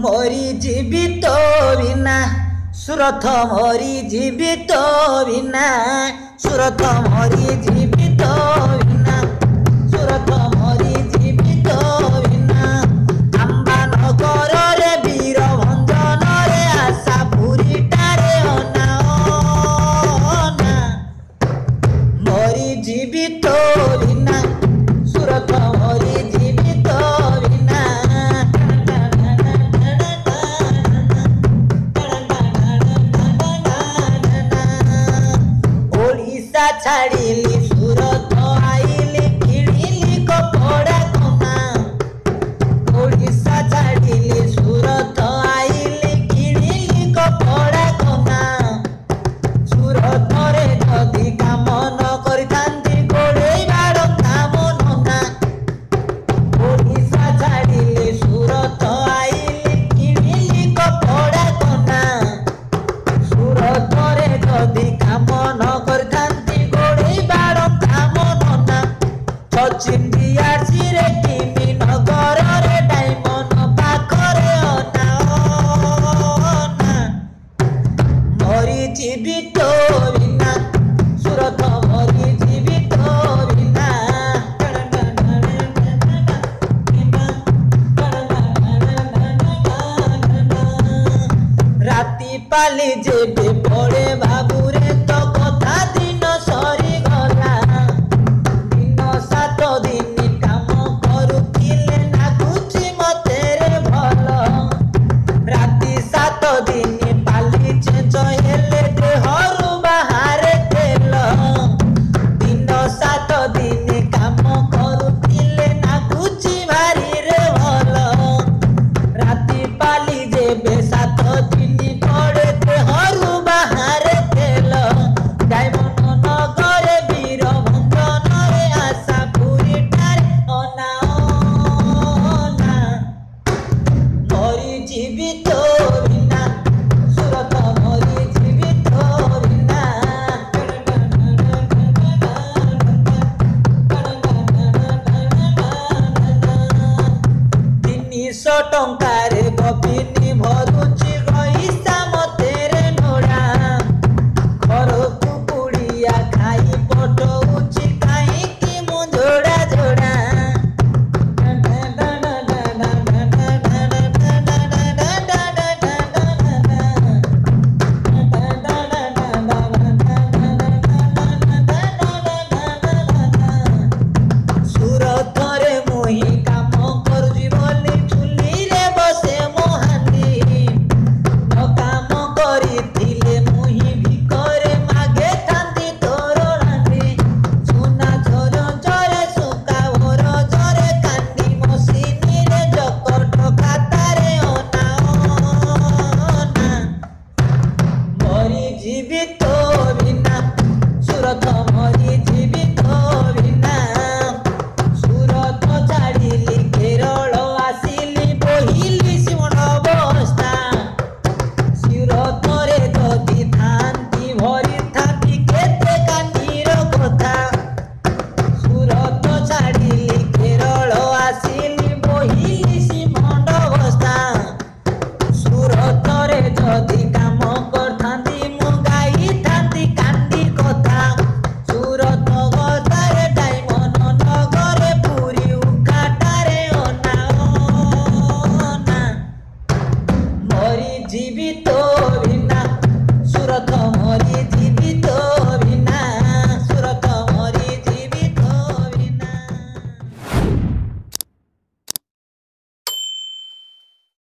मरी जीवित बिना सुरथ मरी जीवित बिना सुरथ मरी जीवित बिना सुरथ मरी जीवित बिना आंबा नगर रे वीर भंजन रे आशा पुरीटारे अना अना मरी जीवित बिना सुरथ मरी जीवित बिना ओडिशा छाड़िली सुरत आइली किणिली कपड़ा कमा ओडिशा छाड़िली सुरत आइली किणिली कपड़ा कमा सुरत रे जदि काम न करितांती गोड़ेइबार काम नना ओडिशा छाड़िली सुरत आइली किणिली कपड़ा कमा सुरत रे जदि काम न करितांती गोड़ेइबार काम नना छचिंदिया सिरे किमी नगर रे डायमंड पाखरे अना अना मरी जीवित बिना सुरथ मरी जीवित बिना राति पाली जेबे पड़े बाबूरे तो कथा दिन सरी गला दिन सात दिन काम करुथिले नागुची मते रे भल राति सात दिन पाली चेंज हेले देहरु बाहरे तेल दिन सात दिन काम करुथिले नागुची भारी रे भल राति पाली जेबे सात दिन पड़े देहरु बाहरे तेल डायमंड नगर वीर भंजन रे आशा पुरीटारे अना अना मरी जीवित बिना सुरत मरी जीवित बिना तीनिश टंकार गपिनी भरुची गईसा मते रे नोड़ा घर को पुड़िया खाई पटौची काई कि मु जोड़ा जोड़ा सुरत रे मुही काम करुची बोली चुली रे बसे मोहांदी न काम करिथिले मुही भिकरे मागे थांदी तोर रांदी सुना झर झरे सुका भर झरे कांदी मसिनी रे जकट खातारे अना अना मरी जीवित बिना सुरथ